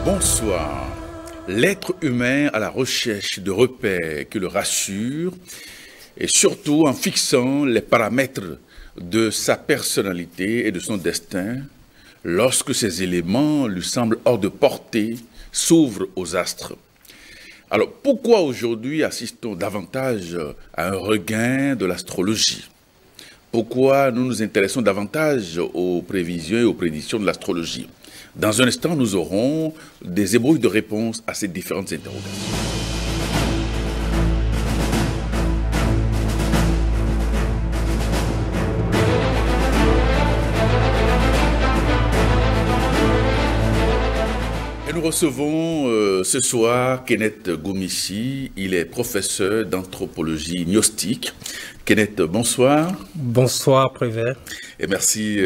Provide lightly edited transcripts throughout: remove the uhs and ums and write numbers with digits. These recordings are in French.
Bonsoir. L'être humain à la recherche de repères qui le rassurent et surtout en fixant les paramètres de sa personnalité et de son destin, lorsque ces éléments lui semblent hors de portée, s'ouvre aux astres. Alors pourquoi aujourd'hui assistons davantage à un regain de l'astrologie? Pourquoi nous nous intéressons davantage aux prévisions et aux prédictions de l'astrologie? Dans un instant, nous aurons des ébauches de réponses à ces différentes interrogations. Et nous recevons ce soir Kenneth Gomissi. Il est professeur d'anthropologie gnostique. Kenneth, bonsoir. Bonsoir, Prévert. Et merci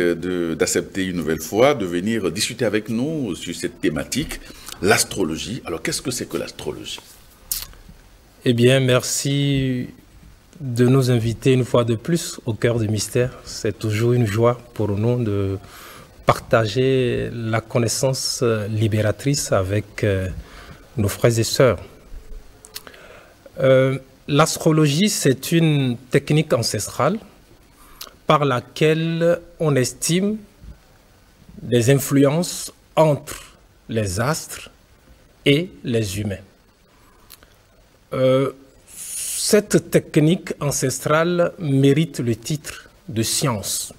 d'accepter une nouvelle fois de venir discuter avec nous sur cette thématique, l'astrologie. Alors, qu'est-ce que c'est que l'astrologie? Eh bien, merci de nous inviter une fois de plus au cœur du mystère. C'est toujours une joie pour nous de partager la connaissance libératrice avec nos frères et sœurs. L'astrologie, c'est une technique ancestrale par laquelle on estime les influences entre les astres et les humains. Cette technique ancestrale mérite le titre de science.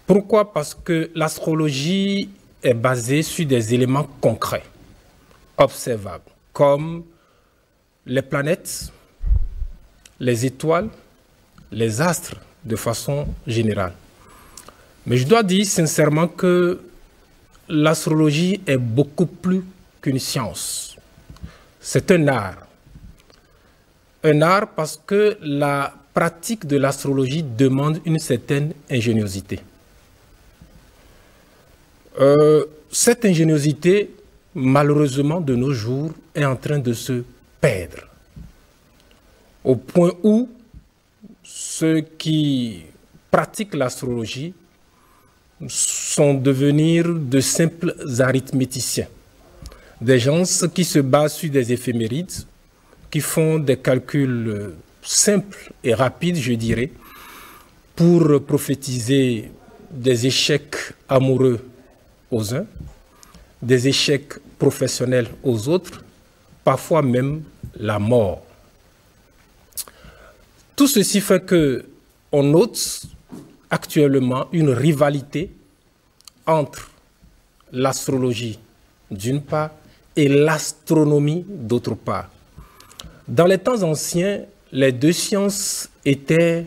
Pourquoi? Parce que l'astrologie est basée sur des éléments concrets, observables, comme les planètes, les étoiles, les astres de façon générale. Mais je dois dire sincèrement que l'astrologie est beaucoup plus qu'une science. C'est un art. Un art parce que la pratique de l'astrologie demande une certaine ingéniosité. Cette ingéniosité, malheureusement, de nos jours, est en train de se perdre. Au point où ceux qui pratiquent l'astrologie sont devenus de simples arithméticiens. Des gens qui se basent sur des éphémérides, qui font des calculs simples et rapides, je dirais, pour prophétiser des échecs amoureux aux uns, des échecs professionnels aux autres, parfois même la mort. Tout ceci fait qu'on note actuellement une rivalité entre l'astrologie d'une part et l'astronomie d'autre part. Dans les temps anciens, les deux sciences étaient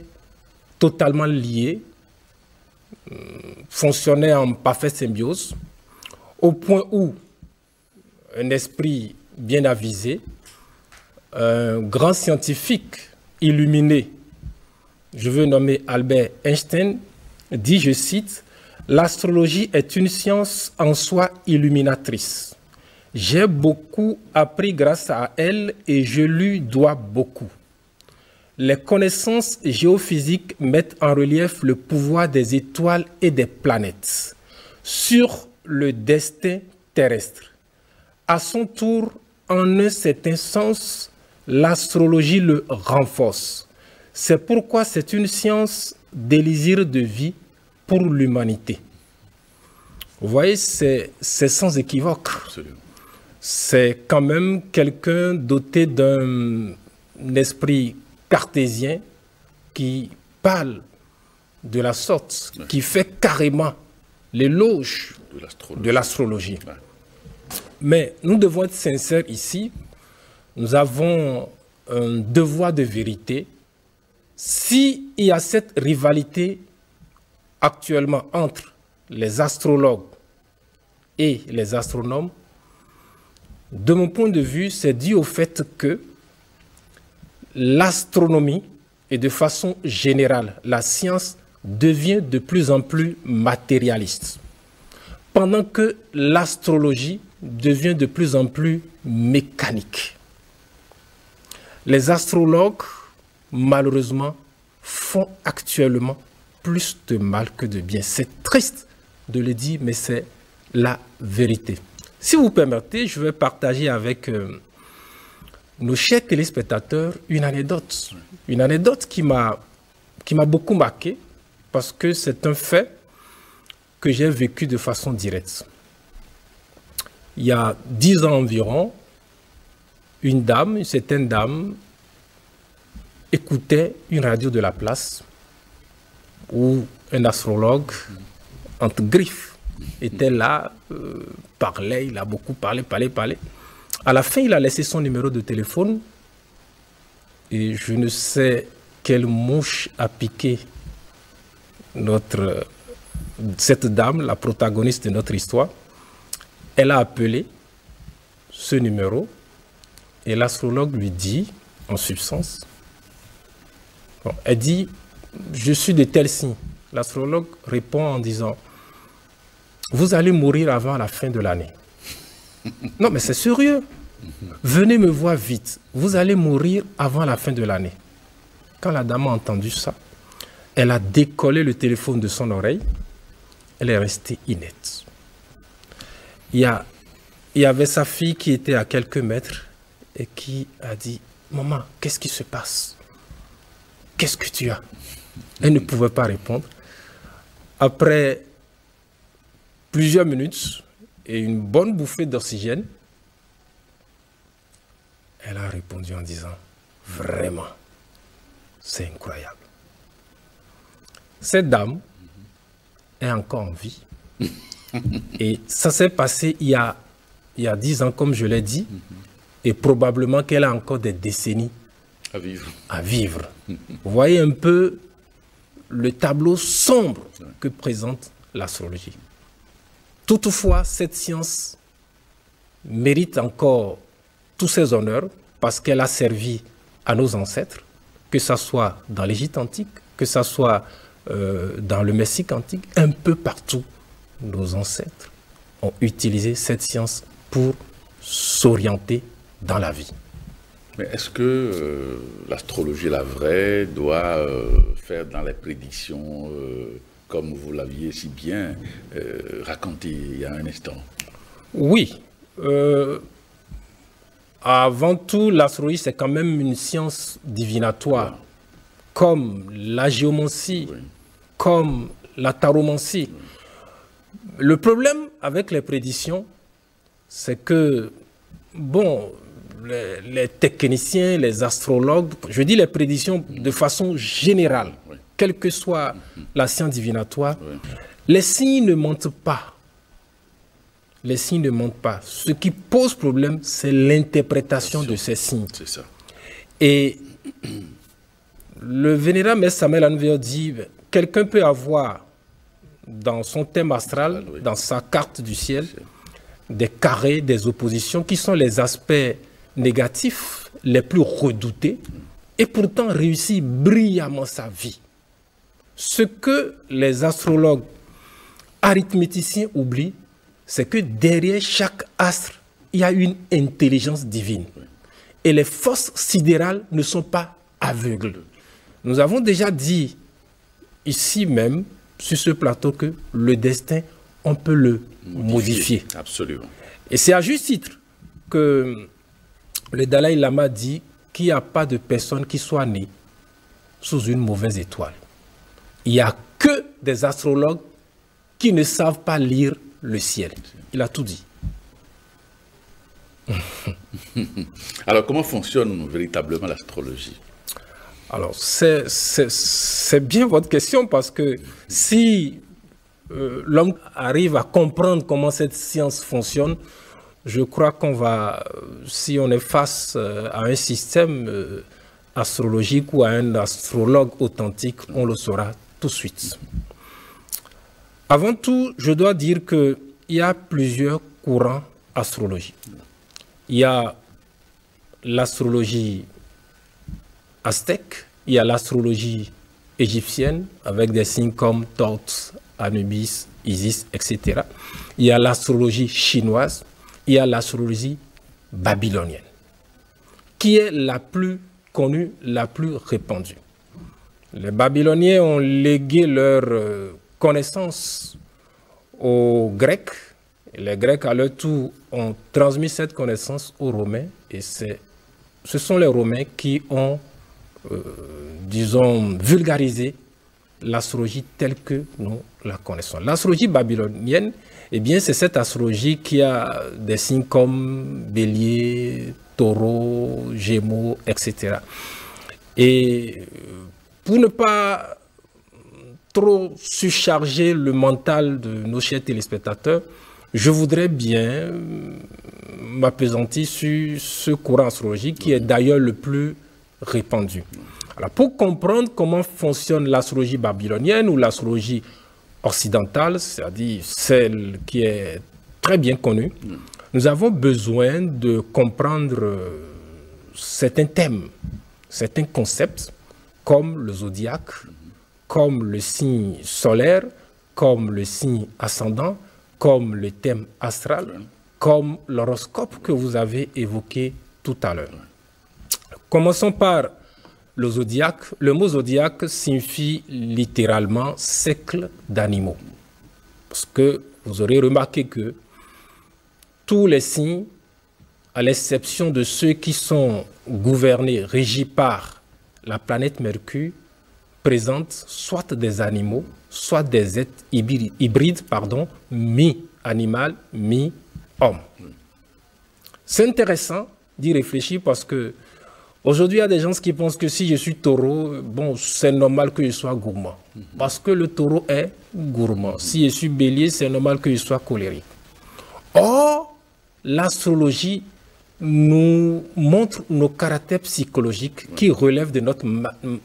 totalement liées, fonctionnaient en parfaite symbiose, au point où un esprit bien avisé, un grand scientifique illuminé, je veux nommer Albert Einstein, dit, je cite, « L'astrologie est une science en soi illuminatrice. J'ai beaucoup appris grâce à elle et je lui dois beaucoup. Les connaissances géophysiques mettent en relief le pouvoir des étoiles et des planètes sur le destin terrestre. À son tour, en un certain sens, l'astrologie le renforce. C'est pourquoi c'est une science d'élixir de vie pour l'humanité. » Vous voyez, c'est sans équivoque. Absolument. C'est quand même quelqu'un doté d'un esprit cartésien qui parle de la sorte, ouais, qui fait carrément l'éloge de l'astrologie. Ouais. Mais nous devons être sincères ici. Nous avons un devoir de vérité. S'il y a cette rivalité actuellement entre les astrologues et les astronomes, de mon point de vue, c'est dû au fait que l'astronomie et de façon générale, la science devient de plus en plus matérialiste, pendant que l'astrologie devient de plus en plus mécanique. Les astrologues, malheureusement, font actuellement plus de mal que de bien. C'est triste de le dire, mais c'est la vérité. Si vous permettez, je vais partager avec nos chers téléspectateurs une anecdote. Une anecdote qui m'a beaucoup marqué parce que c'est un fait que j'ai vécu de façon directe. Il y a 10 ans environ, une certaine dame, écoutait une radio de la place où un astrologue, entre griffes, était là, parlait, il a beaucoup parlé. À la fin, il a laissé son numéro de téléphone et je ne sais quelle mouche a piqué cette dame, la protagoniste de notre histoire. Elle a appelé ce numéro et l'astrologue lui dit, en substance, bon, elle dit, je suis de tel signe. L'astrologue répond en disant, vous allez mourir avant la fin de l'année. Non, mais c'est sérieux. Venez me voir vite. Vous allez mourir avant la fin de l'année. Quand la dame a entendu ça, elle a décollé le téléphone de son oreille. Elle est restée inerte. Il y avait sa fille qui était à quelques mètres et qui a dit, maman, qu'est-ce qui se passe? Qu'est-ce que tu as? Elle ne pouvait pas répondre. Après plusieurs minutes et une bonne bouffée d'oxygène, elle a répondu en disant, vraiment, c'est incroyable. Cette dame est encore en vie. Et ça s'est passé il y a 10 ans, comme je l'ai dit, et probablement qu'elle a encore des décennies à vivre. Vous voyez un peu le tableau sombre que présente l'astrologie. Toutefois, cette science mérite encore tous ses honneurs parce qu'elle a servi à nos ancêtres, que ce soit dans l'Égypte antique, que ce soit dans le Mexique antique, un peu partout, nos ancêtres ont utilisé cette science pour s'orienter dans la vie. Mais est-ce que l'astrologie, la vraie, doit faire dans les prédictions comme vous l'aviez si bien raconté il y a un instant? Oui. Avant tout, l'astrologie, c'est quand même une science divinatoire, comme la géomancie, comme la taromancie. Le problème avec les prédictions, c'est que, bon, les techniciens, les astrologues, je dis les prédictions de façon générale, quelle que soit la science divinatoire, les signes ne mentent pas. Les signes ne mentent pas. Ce qui pose problème, c'est l'interprétation de ces signes. C'est ça. Et le vénérable Maître Samuel Anvers dit, quelqu'un peut avoir dans son thème astral, dans sa carte du ciel, des carrés, des oppositions qui sont les aspects négatifs les plus redoutés et pourtant réussir brillamment sa vie. Ce que les astrologues arithméticiens oublient, c'est que derrière chaque astre, il y a une intelligence divine. Et les forces sidérales ne sont pas aveugles. Nous avons déjà dit ici même, sur ce plateau, que le destin, on peut le modifier. Absolument. Et c'est à juste titre que le Dalai Lama dit qu'il n'y a pas de personne qui soit née sous une mauvaise étoile. Il n'y a que des astrologues qui ne savent pas lire le ciel. Il a tout dit. Alors, comment fonctionne véritablement l'astrologie? Alors, c'est bien votre question parce que si l'homme arrive à comprendre comment cette science fonctionne, je crois qu'on va, si on est face à un système astrologique ou à un astrologue authentique, on le saura tout de suite. Avant tout, je dois dire qu'il y a plusieurs courants astrologiques. Il y a l'astrologie aztèque, il y a l'astrologie égyptienne avec des signes comme Thoth, Anubis, Isis, etc. Il y a l'astrologie chinoise, il y a l'astrologie babylonienne, qui est la plus connue, la plus répandue. Les Babyloniens ont légué leur connaissance aux Grecs Les Grecs, à leur tour, ont transmis cette connaissance aux Romains et ce sont les Romains qui ont, disons, vulgarisé l'astrologie telle que nous la connaissons. L'astrologie babylonienne, eh bien, c'est cette astrologie qui a des signes comme Bélier, Taureau, Gémeaux, etc. Et pour ne pas trop surcharger le mental de nos chers téléspectateurs, je voudrais bien m'appesantir sur ce courant astrologique qui est d'ailleurs le plus répandu. Alors, pour comprendre comment fonctionne l'astrologie babylonienne ou l'astrologie occidentale, c'est-à-dire celle qui est très bien connue, nous avons besoin de comprendre certains thèmes, certains concepts, comme le zodiaque, comme le signe solaire, comme le signe ascendant, comme le thème astral, comme l'horoscope que vous avez évoqué tout à l'heure. Commençons par le zodiaque. Le mot zodiaque signifie littéralement cercle d'animaux. Parce que vous aurez remarqué que tous les signes, à l'exception de ceux qui sont gouvernés, régis par la planète Mercure, présentent soit des animaux, soit des êtres hybrides, mi-animal, mi-homme. C'est intéressant d'y réfléchir parce que aujourd'hui, il y a des gens qui pensent que si je suis taureau, bon, c'est normal que je sois gourmand. Parce que le taureau est gourmand. Si je suis bélier, c'est normal que je sois colérique. Or, l'astrologie nous montre nos caractères psychologiques qui relèvent de notre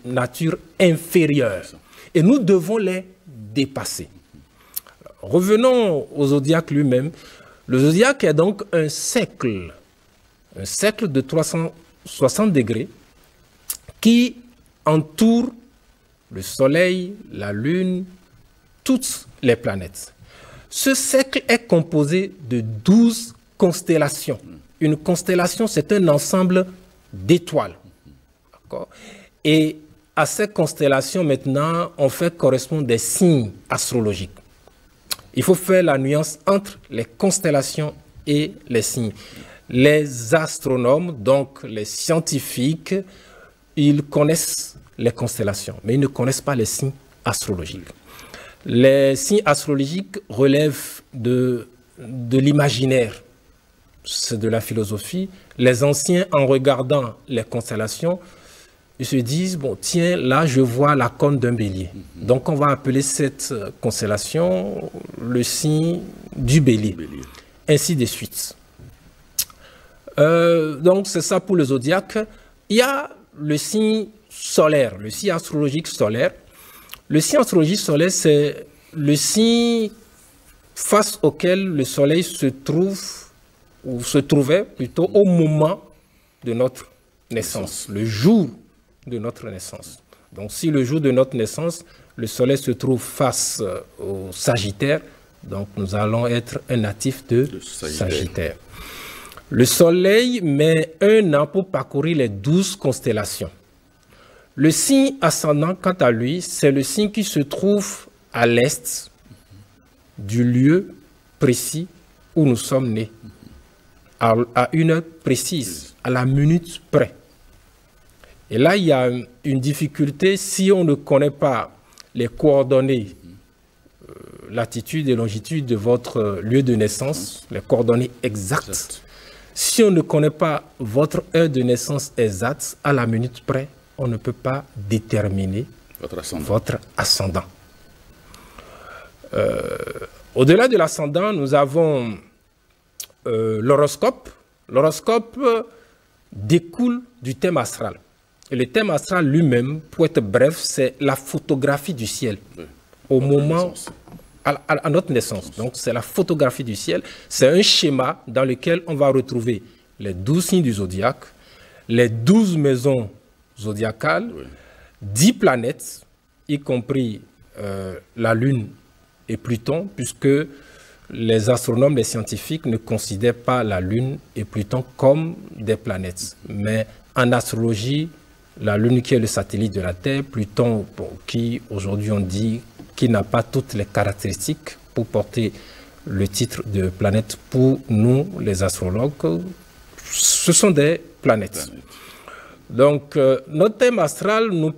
nature inférieure. Et nous devons les dépasser. Revenons au zodiaque lui-même. Le zodiaque est donc un cercle de 360 degrés qui entoure le Soleil, la Lune, toutes les planètes. Ce cercle est composé de 12 constellations. Une constellation, c'est un ensemble d'étoiles. Et à ces constellations, maintenant, on fait correspondre des signes astrologiques. Il faut faire la nuance entre les constellations et les signes. Les astronomes, donc les scientifiques, ils connaissent les constellations, mais ils ne connaissent pas les signes astrologiques. Les signes astrologiques relèvent de l'imaginaire, c'est de la philosophie. Les anciens, en regardant les constellations, ils se disent, bon, tiens, là, je vois la corne d'un bélier. Donc, on va appeler cette constellation le signe du bélier. Ainsi de suite. Donc, c'est ça pour le zodiaque. Il y a le signe solaire, le signe astrologique solaire. Le signe astrologique solaire, c'est le signe face auquel le soleil se trouve, ou se trouvait plutôt au moment de notre naissance, le jour de notre naissance. Donc, si le jour de notre naissance, le soleil se trouve face au Sagittaire, donc nous allons être un natif de Sagittaire. Le soleil met 1 an pour parcourir les 12 constellations. Le signe ascendant, quant à lui, c'est le signe qui se trouve à l'est du lieu précis où nous sommes nés, à une heure précise, à la minute près. Et là, il y a une difficulté si on ne connaît pas les coordonnées, latitude et longitude de votre lieu de naissance, les coordonnées exactes. Si on ne connaît pas votre heure de naissance exacte, à la minute près, on ne peut pas déterminer votre ascendant. Au-delà de l'ascendant, nous avons l'horoscope. L'horoscope découle du thème astral. Et le thème astral lui-même, pour être bref, c'est la photographie du ciel au moment, à notre naissance. Donc, c'est la photographie du ciel. C'est un schéma dans lequel on va retrouver les 12 signes du zodiaque, les 12 maisons zodiacales, 10 planètes, y compris la Lune et Pluton, puisque les astronomes, les scientifiques ne considèrent pas la Lune et Pluton comme des planètes. Mais en astrologie, la Lune qui est le satellite de la Terre, Pluton, bon, qui aujourd'hui on dit qu'il n'a pas toutes les caractéristiques pour porter le titre de planète. Pour nous, les astrologues, ce sont des planètes. Donc, notre thème astral nous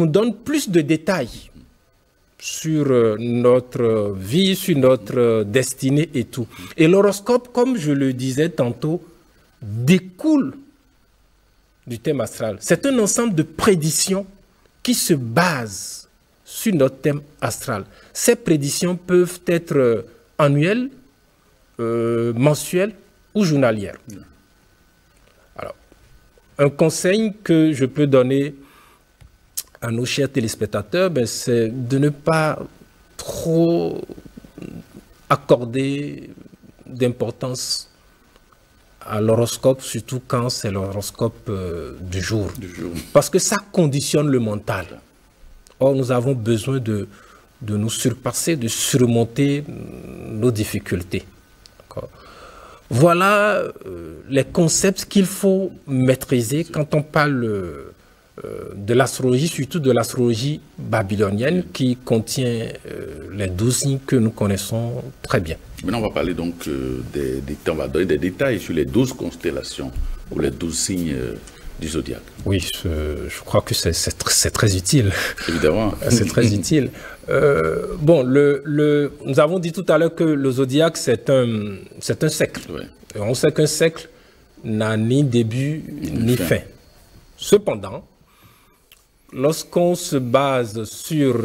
donne plus de détails sur notre vie, sur notre destinée et tout. Et l'horoscope, comme je le disais tantôt, découle du thème astral. C'est un ensemble de prédictions qui se basent sur notre thème astral. Ces prédictions peuvent être annuelles, mensuelles ou journalières. Alors, un conseil que je peux donner à nos chers téléspectateurs, c'est de ne pas trop accorder d'importance à l'horoscope, surtout quand c'est l'horoscope du jour. Parce que ça conditionne le mental. Or, nous avons besoin de nous surpasser, de surmonter nos difficultés. Voilà les concepts qu'il faut maîtriser quand on parle de l'astrologie, surtout de l'astrologie babylonienne qui contient les 12 signes que nous connaissons très bien. Maintenant, on va parler donc on va donner des détails sur les 12 constellations ou les 12 signes du zodiaque. Oui, je crois que c'est très utile. Évidemment. C'est très utile. Bon, nous avons dit tout à l'heure que le zodiaque, c'est un cercle. Oui. Et on sait qu'un cercle n'a ni début ni fin. Cependant, lorsqu'on se base sur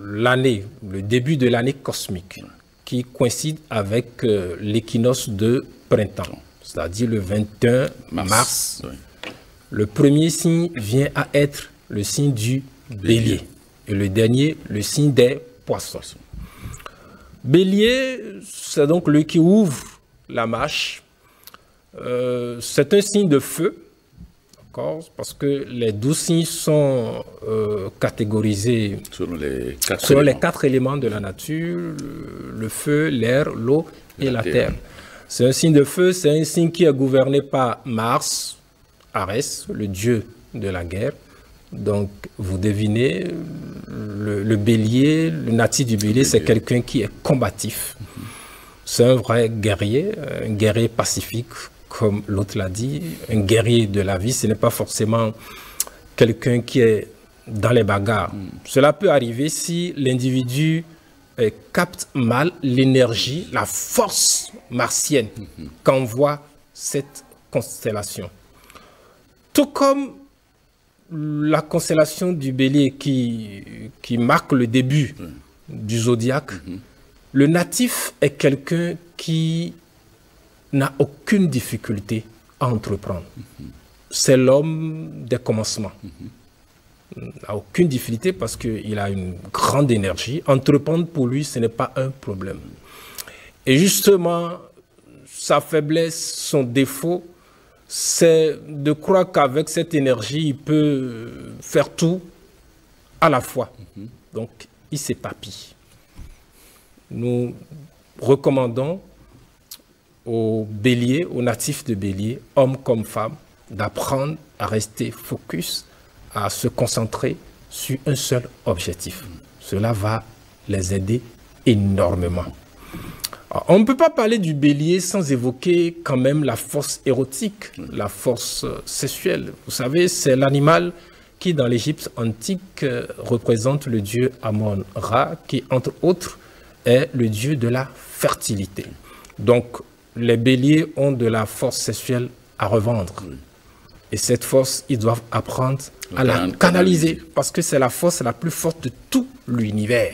l'année, le début de l'année cosmique, qui coïncide avec l'équinoxe de printemps, c'est-à-dire le 21 mars, oui. Le premier signe vient à être le signe du bélier. Et le dernier, le signe des poissons. Bélier, c'est donc lui qui ouvre la marche. C'est un signe de feu, parce que les 12 signes sont catégorisés selon les 4 éléments de la nature, le feu, l'air, l'eau et la terre. C'est un signe de feu, c'est un signe qui est gouverné par Mars, Arès, le dieu de la guerre. Donc, vous devinez, le bélier, le natif du bélier, c'est quelqu'un qui est combatif. C'est un vrai guerrier, un guerrier pacifique, comme l'autre l'a dit, un guerrier de la vie. Ce n'est pas forcément quelqu'un qui est dans les bagarres. Cela peut arriver si l'individu capte mal l'énergie, la force martienne qu'envoie cette constellation. Tout comme la constellation du bélier qui marque le début du zodiaque, le natif est quelqu'un qui n'a aucune difficulté à entreprendre. C'est l'homme des commencements. Il n'a aucune difficulté parce qu'il a une grande énergie. Entreprendre pour lui, ce n'est pas un problème. Et justement, sa faiblesse, son défaut, c'est de croire qu'avec cette énergie, il peut faire tout à la fois. Donc, il s'éparpille. Nous recommandons aux béliers, aux natifs de bélier, hommes comme femmes, d'apprendre à rester focus, à se concentrer sur un seul objectif. Cela va les aider énormément. Alors, on ne peut pas parler du bélier sans évoquer quand même la force érotique, la force sexuelle. Vous savez, c'est l'animal qui, dans l'Égypte antique, représente le dieu Amon-Ra, qui, entre autres, est le dieu de la fertilité. Donc, les béliers ont de la force sexuelle à revendre. Et cette force, ils doivent apprendre à la canaliser, parce que c'est la force la plus forte de tout l'univers.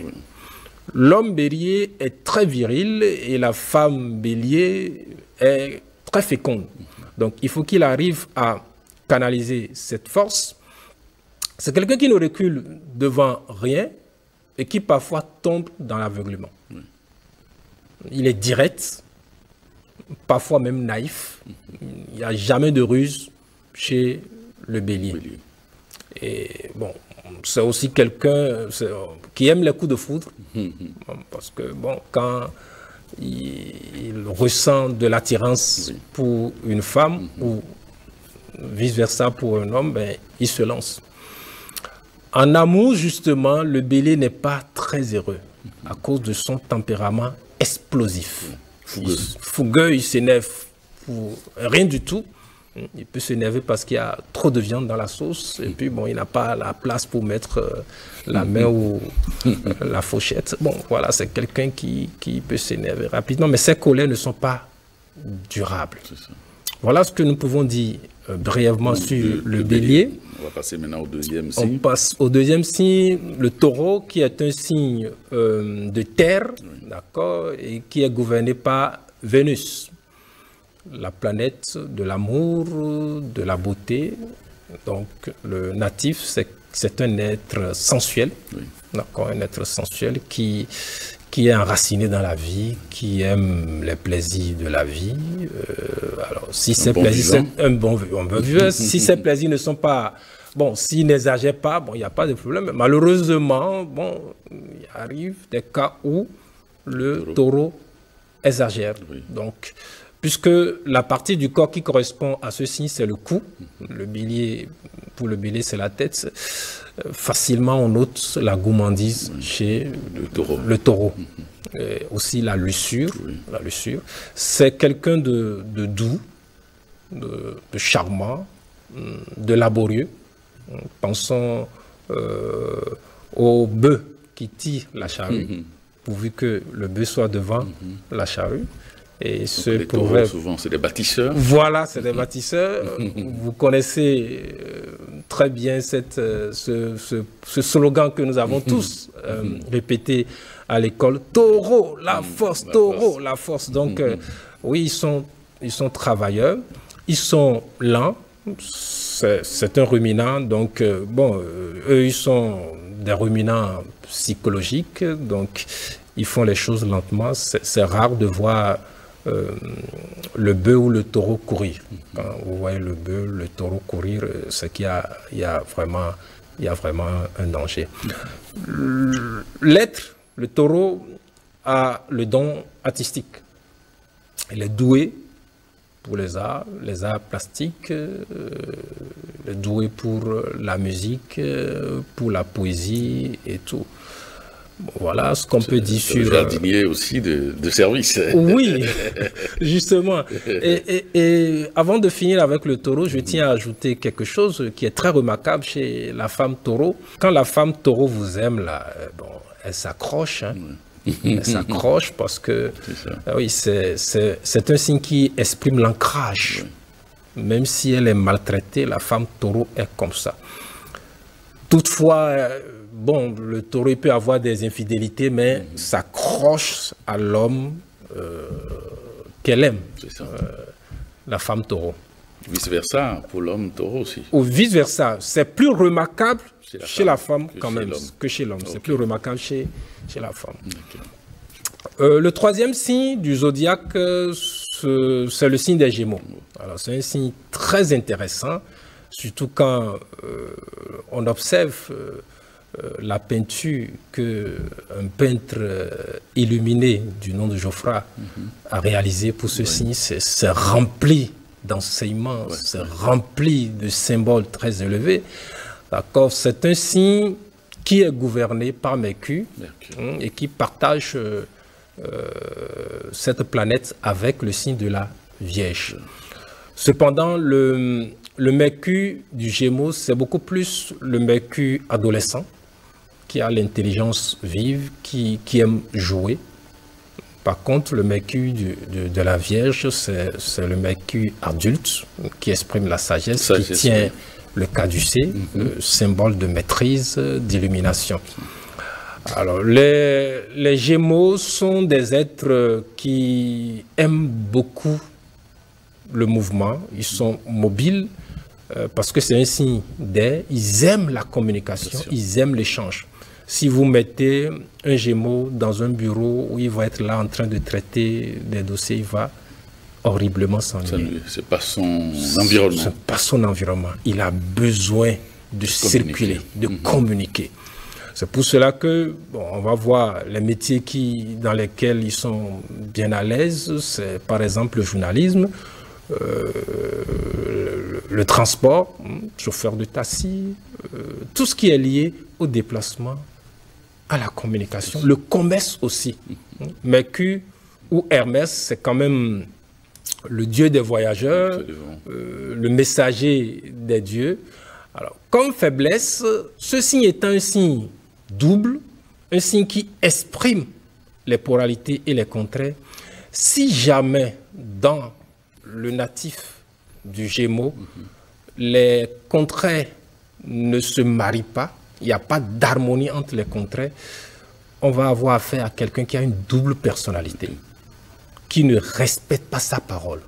L'homme bélier est très viril et la femme bélier est très féconde. Donc, il faut qu'il arrive à canaliser cette force. C'est quelqu'un qui ne recule devant rien et qui parfois tombe dans l'aveuglement. Il est direct, parfois même naïf. Il n'y a jamais de ruse chez le bélier. Et bon, c'est aussi quelqu'un qui aime les coups de foudre. Parce que bon, quand il ressent de l'attirance pour une femme ou vice-versa pour un homme, ben, il se lance. En amour, justement, le bélier n'est pas très heureux. à cause de son tempérament explosif. Fougueux, il s'énerve pour rien du tout. Il peut s'énerver parce qu'il y a trop de viande dans la sauce et puis bon, il n'a pas la place pour mettre la main ou la fourchette. Bon, voilà, c'est quelqu'un qui peut s'énerver rapidement, mais ses colères ne sont pas durables. Voilà ce que nous pouvons dire brièvement sur le bélier. On va passer maintenant au deuxième signe. On passe au deuxième signe, le taureau, qui est un signe de terre, d'accord, et qui est gouverné par Vénus, la planète de l'amour, de la beauté. Donc, le natif, c'est un être sensuel, d'accord, un être sensuel qui est enraciné dans la vie, qui aime les plaisirs de la vie. Alors, si ces plaisirs, c'est un bon vivant. Si ces plaisirs ne sont pas, bon, s'ils n'exagèrent pas, bon, il n'y a pas de problème. Malheureusement, bon, il arrive des cas où le taureau exagère. Donc, puisque la partie du corps qui correspond à ce signe, c'est le cou. Le bélier, pour le bélier, c'est la tête. Facilement, on note la gourmandise chez le taureau. Aussi la luxure. La luxure. C'est quelqu'un de doux, de charmant, de laborieux. Pensons au bœuf qui tire la charrue, pourvu que le bœuf soit devant la charrue. Et ce les taureaux, souvent, c'est des bâtisseurs. Voilà, c'est des bâtisseurs. Vous connaissez très bien ce slogan que nous avons tous répété à l'école. Taureau, la force, taureau, la force. Donc, oui, ils sont travailleurs, ils sont lents. C'est un ruminant. Donc, bon, eux, ils sont des ruminants psychologiques. Donc, ils font les choses lentement. C'est rare de voir le bœuf ou le taureau courir. Quand vous voyez le bœuf, le taureau courir, c'est qu'il y a vraiment un danger. L'être, le taureau, a le don artistique. Il est doué pour les arts plastiques, il est doué pour la musique, pour la poésie et tout. Voilà ce qu'on peut dire sur... Le jardinier aussi de service. Oui, justement. Et avant de finir avec le taureau, je tiens à ajouter quelque chose qui est très remarquable chez la femme taureau. Quand la femme taureau vous aime, là, bon, elle s'accroche. Hein. Elle s'accroche parce que oui, c'est un signe qui exprime l'ancrage. Même si elle est maltraitée, la femme taureau est comme ça. Toutefois... Bon, le taureau peut avoir des infidélités, mais s'accroche à l'homme qu'elle aime, la femme taureau. Vice-versa pour l'homme taureau aussi. Ou vice-versa, c'est plus remarquable chez la femme quand même que chez l'homme. C'est plus remarquable chez la femme. Le troisième signe du zodiaque, c'est le signe des Gémeaux. Alors, c'est un signe très intéressant, surtout quand on observe... la peinture qu'un peintre illuminé du nom de Geoffroy a réalisée pour ce signe, c'est rempli d'enseignements, c'est rempli de symboles très élevés. D'accord, c'est un signe qui est gouverné par Mercure. Et qui partage cette planète avec le signe de la Vierge. Cependant, le Mercure du Gémeaux, c'est beaucoup plus le Mercure adolescent, qui a l'intelligence vive, qui aime jouer. Par contre, le Mercure de la Vierge, c'est le Mercure adulte, qui exprime la sagesse, qui tient le caducée, le symbole de maîtrise, d'illumination. Alors, les Gémeaux sont des êtres qui aiment beaucoup le mouvement, ils sont mobiles, parce que c'est un signe d'air, ils aiment la communication, ils aiment l'échange. Si vous mettez un Gémeaux dans un bureau où il va être là en train de traiter des dossiers, il va horriblement s'ennuyer. C'est pas son environnement. C'est pas son environnement. Il a besoin de circuler, de communiquer. C'est pour cela que, bon, on va voir les métiers dans lesquels ils sont bien à l'aise. C'est par exemple le journalisme, le transport, chauffeur de taxi, tout ce qui est lié au déplacement à la communication, le commerce aussi. Mercure ou Hermès, c'est quand même le dieu des voyageurs, le messager des dieux. Alors, comme faiblesse, ce signe est un signe double, un signe qui exprime les polarités et les contraires. Si jamais dans le natif du Gémeaux, les contraires ne se marient pas, il n'y a pas d'harmonie entre les contraires, on va avoir affaire à quelqu'un qui a une double personnalité, qui ne respecte pas sa parole,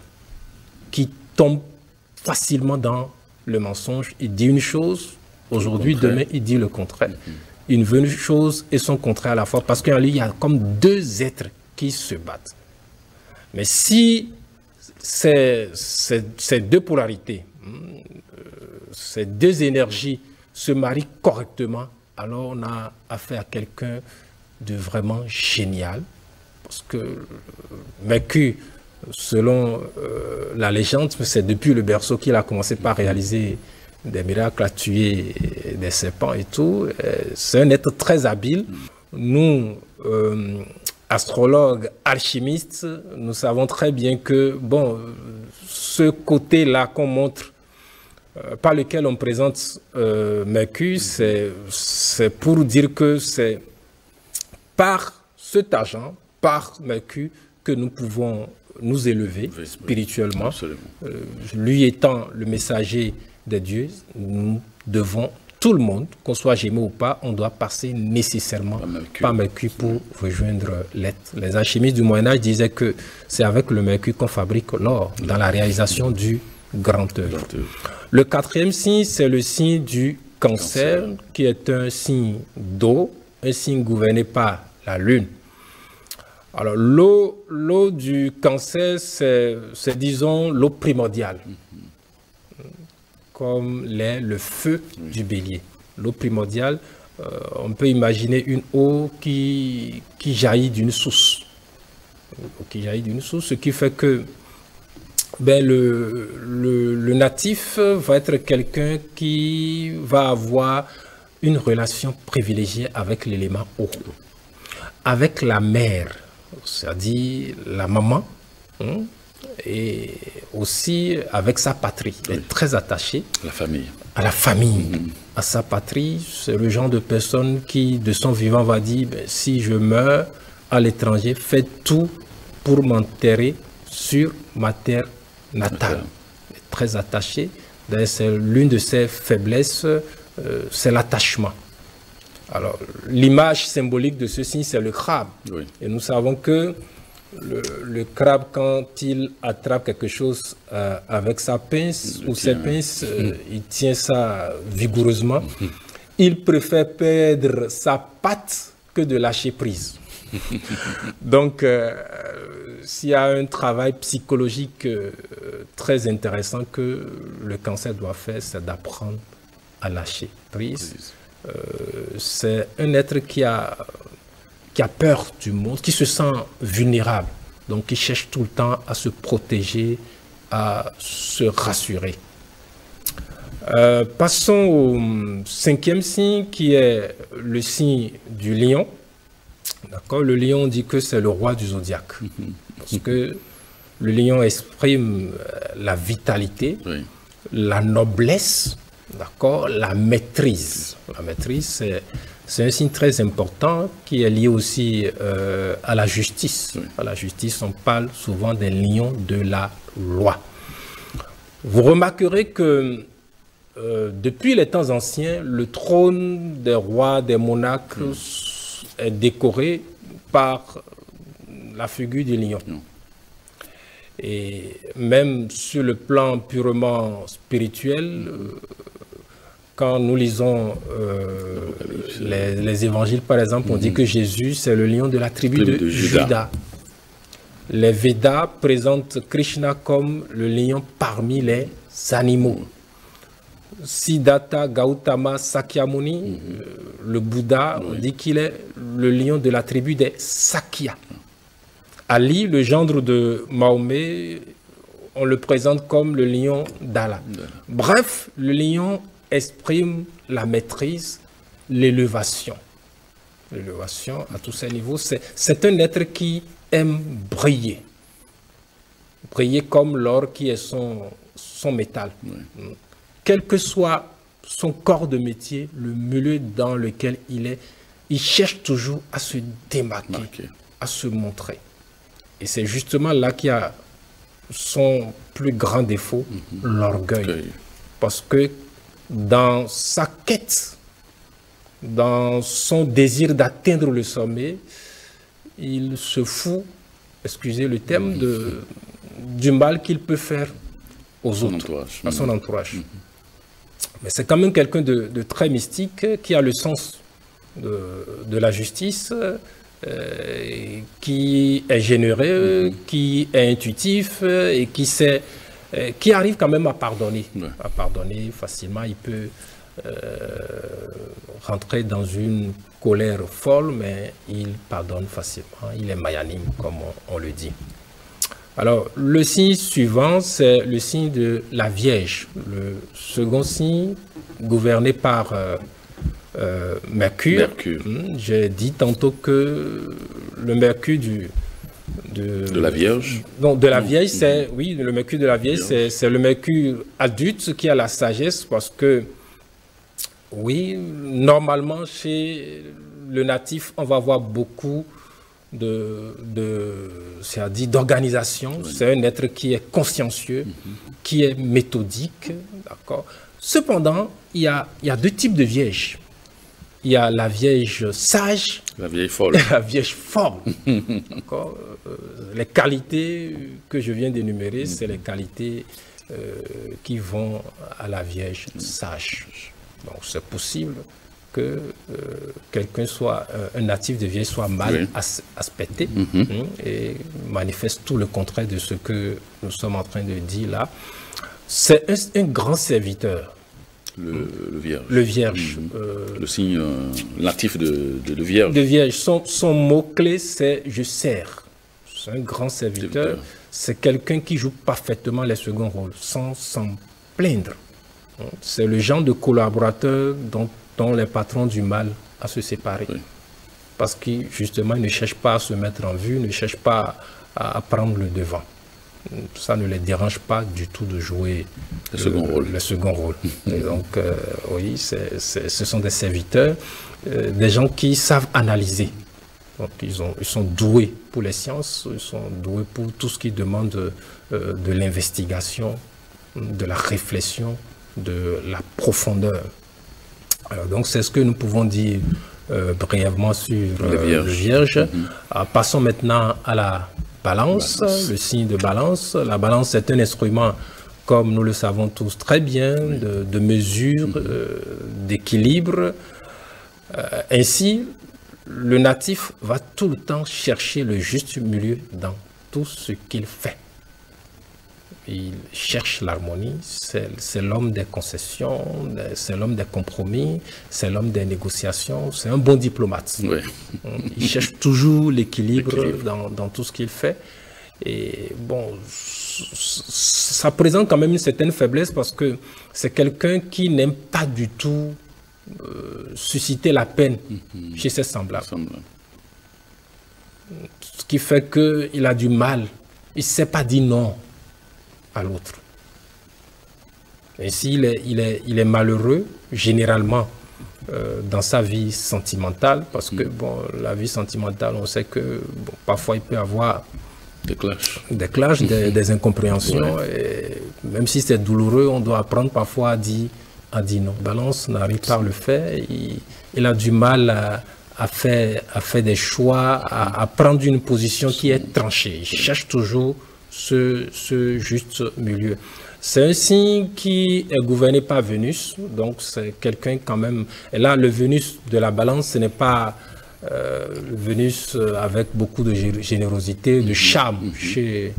qui tombe facilement dans le mensonge. Il dit une chose, aujourd'hui, demain, il dit le contraire. Il veut une chose et son contraire à la fois, parce qu'en lui, il y a comme deux êtres qui se battent. Mais si ces deux polarités, ces deux énergies se marient correctement, alors on a affaire à quelqu'un de vraiment génial. Parce que Mercure, selon la légende, c'est depuis le berceau qu'il a commencé par réaliser des miracles, à tuer des serpents et tout. C'est un être très habile. Nous, astrologues, alchimistes, nous savons très bien que, bon, ce côté-là qu'on montre, par lequel on présente Mercure, c'est pour dire que c'est par cet agent, par Mercure, que nous pouvons nous élever spirituellement. Lui étant le messager des dieux, nous devons, tout le monde, qu'on soit Gémeaux ou pas, on doit passer nécessairement par Mercure pour rejoindre l'être. Les alchimistes du Moyen-Âge disaient que c'est avec le Mercure qu'on fabrique l'or dans la réalisation du grand œuvre. Le quatrième signe, c'est le signe du Cancer, qui est un signe d'eau, un signe gouverné par la Lune. Alors, l'eau du Cancer, c'est disons, l'eau primordiale, comme l'est le feu du Bélier. L'eau primordiale, on peut imaginer une eau qui jaillit d'une source. Ce qui fait que ben, le natif va être quelqu'un qui va avoir une relation privilégiée avec l'élément eau, avec la mère, c'est-à-dire la maman, et aussi avec sa patrie. Il est très attaché à la famille, à sa patrie. C'est le genre de personne qui, de son vivant, va dire ben, si je meurs à l'étranger, faites tout pour m'enterrer sur ma terre natale. Il est très attaché. C'est l'une de ses faiblesses, c'est l'attachement. Alors, l'image symbolique de ce signe, c'est le crabe. Oui. Et nous savons que le crabe, quand il attrape quelque chose avec sa pince ou ses pinces, il tient ça vigoureusement. Il préfère perdre sa patte que de lâcher prise. Donc, s'il y a un travail psychologique très intéressant que le Cancer doit faire, c'est d'apprendre à lâcher prise. C'est un être qui a peur du monde, qui se sent vulnérable, donc qui cherche tout le temps à se protéger, à se rassurer. Passons au cinquième signe, qui est le signe du lion. D'accord, le lion dit que c'est le roi du zodiaque, parce que le lion exprime la vitalité, la noblesse, d'accord, la maîtrise. La maîtrise, c'est un signe très important qui est lié aussi à la justice. À la justice, on parle souvent des lions de la loi. Vous remarquerez que depuis les temps anciens, le trône des rois, des monarques est décoré par la figure du lion. Et même sur le plan purement spirituel, quand nous lisons les évangiles, par exemple, on dit que Jésus, c'est le lion de la tribu de Juda. Les Védas présentent Krishna comme le lion parmi les animaux. Siddhartha Gautama Sakyamuni, le Bouddha, on dit qu'il est le lion de la tribu des Sakya. Ali, le gendre de Mahomet, on le présente comme le lion d'Allah. Bref, le lion exprime la maîtrise, l'élévation. l'élévation à tous ces niveaux. C'est un être qui aime briller. Briller comme l'or qui est son métal. Quel que soit son corps de métier, le milieu dans lequel il est, il cherche toujours à se démarquer, à se montrer. Et c'est justement là qu'il y a son plus grand défaut, l'orgueil. Parce que dans sa quête, dans son désir d'atteindre le sommet, il se fout, excusez le terme, du mal qu'il peut faire aux autres, à son entourage. Mais c'est quand même quelqu'un de très mystique qui a le sens de la justice, qui est généreux, qui est intuitif et qui arrive quand même à pardonner facilement. Il peut rentrer dans une colère folle, mais il pardonne facilement. Il est magnanime, comme on le dit. Alors, le signe suivant, c'est le signe de la Vierge. Le second signe, gouverné par Mercure. J'ai dit tantôt que le Mercure de la Vierge. Donc, de la Vierge, c'est, oui, le Mercure de la Vierge, c'est le Mercure adulte qui a la sagesse, parce que, oui, normalement, chez le natif, on va avoir beaucoup d'organisation. C'est un être qui est consciencieux, qui est méthodique, d'accord. Cependant, il y a deux types de vierges. Il y a la vierge sage, la vieille folle, et la vierge folle. D'accord. Les qualités que je viens d'énumérer, c'est les qualités qui vont à la vierge sage. Donc, c'est possible que quelqu'un soit, un natif de vierge soit mal aspecté et manifeste tout le contraire de ce que nous sommes en train de dire là. C'est un grand serviteur. Le vierge. Le vierge. Le signe natif de vierge. De vierge. Son mot-clé, c'est « je sers ». C'est un grand serviteur. C'est quelqu'un qui joue parfaitement les seconds rôles, sans s'en plaindre. C'est le genre de collaborateur dont les patrons ont du mal à se séparer. Parce qu'il, justement, ne cherche pas à se mettre en vue, ne cherche pas à prendre le devant. Ça ne les dérange pas du tout de jouer le second rôle. Et donc, oui, ce sont des serviteurs, des gens qui savent analyser. Donc, ils sont doués pour les sciences, ils sont doués pour tout ce qui demande de l'investigation, de la réflexion, de la profondeur. Alors, donc, c'est ce que nous pouvons dire brièvement sur le Vierge. Passons maintenant à la Balance, le signe de Balance. La Balance est un instrument, comme nous le savons tous très bien, de mesure, d'équilibre. Ainsi, le natif va tout le temps chercher le juste milieu dans tout ce qu'il fait. Il cherche l'harmonie, c'est l'homme des concessions, c'est l'homme des compromis, c'est l'homme des négociations, c'est un bon diplomate. Il cherche toujours l'équilibre dans tout ce qu'il fait. Et bon, ça présente quand même une certaine faiblesse parce que c'est quelqu'un qui n'aime pas du tout susciter la peine chez ses semblables. Ce qui fait qu'il a du mal, il ne sait pas dire non à l'autre. Ainsi, il est malheureux, généralement, dans sa vie sentimentale, parce que, bon, la vie sentimentale, on sait que bon, parfois il peut y avoir des clashs, des incompréhensions, et même si c'est douloureux, on doit apprendre parfois à dire non. Balance n'arrive pas à le faire, il a du mal à faire des choix, à prendre une position qui est tranchée. Il cherche toujours ce juste milieu. C'est un signe qui est gouverné par Vénus, donc c'est quelqu'un quand même. Et là, le Vénus de la Balance, ce n'est pas le Vénus avec beaucoup de générosité, de charme chez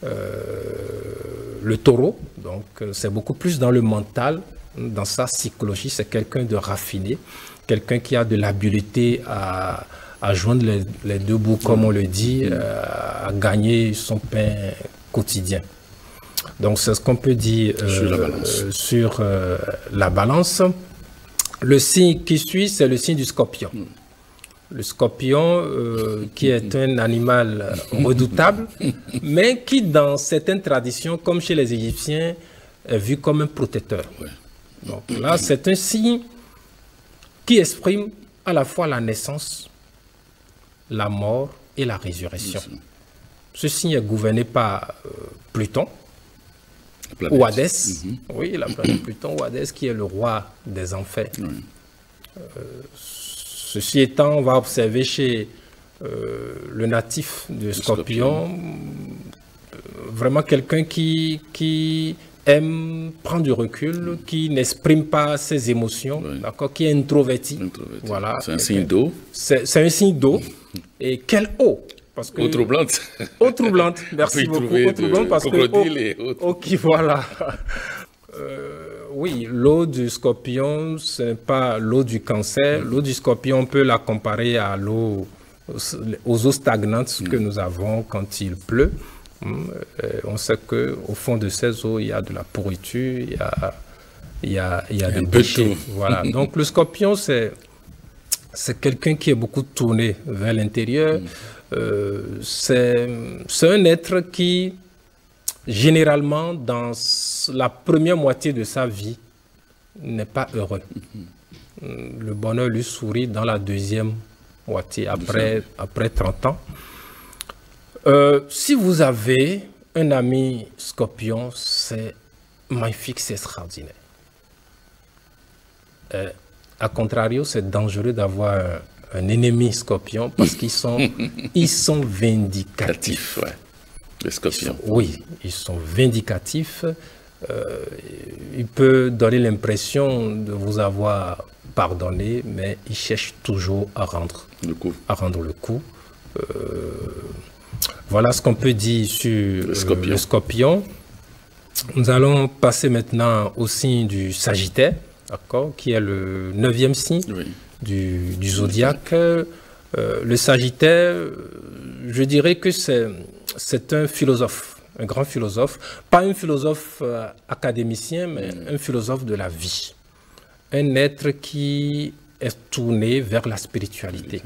le Taureau. Donc c'est beaucoup plus dans le mental, dans sa psychologie. C'est quelqu'un de raffiné, quelqu'un qui a de l'habileté à joindre les deux bouts, comme on le dit, à gagner son pain quotidien. Donc, c'est ce qu'on peut dire sur la balance. Le signe qui suit, c'est le signe du Scorpion. Le scorpion, qui est un animal redoutable, mais qui, dans certaines traditions, comme chez les Égyptiens, est vu comme un protecteur. Ouais. Donc là, c'est un signe qui exprime à la fois la naissance, la mort et la résurrection. Ce signe est gouverné par Pluton, ou Hadès. Oui, la planète Pluton, ou Hadès, qui est le roi des enfers. Ceci étant, on va observer chez le natif de Scorpion, vraiment quelqu'un qui aime prendre du recul, qui n'exprime pas ses émotions, d'accord, qui est introverti. Voilà. C'est un signe d'eau. C'est un signe d'eau. Et quelle eau? Parce que eau troublante. Eau troublante, merci beaucoup. Eau troublante parce que eau qui, voilà. Oui, l'eau du Scorpion, ce n'est pas l'eau du Cancer. L'eau du Scorpion, on peut la comparer à l'eau, aux eaux stagnantes que nous avons quand il pleut. On sait qu'au fond de ces eaux, il y a de la pourriture, il y a des déchets. Voilà. Donc le Scorpion, c'est quelqu'un qui est beaucoup tourné vers l'intérieur. C'est un être qui, généralement, dans la première moitié de sa vie, n'est pas heureux. Le bonheur lui sourit dans la deuxième moitié, après 30 ans. Si vous avez un ami Scorpion, c'est magnifique, c'est extraordinaire. A contrario, c'est dangereux d'avoir un ennemi Scorpion parce qu'ils sont vindicatifs. Ouais. Les Scorpions. Ils sont vindicatifs. Il peut donner l'impression de vous avoir pardonné, mais il cherche toujours à rendre le coup. Voilà ce qu'on peut dire sur le Scorpion. Nous allons passer maintenant au signe du Sagittaire, d'accord, qui est le 9e signe du zodiaque. Le Sagittaire, je dirais que c'est un philosophe, un grand philosophe, pas un philosophe académicien, mais un philosophe de la vie. Un être qui est tourné vers la spiritualité.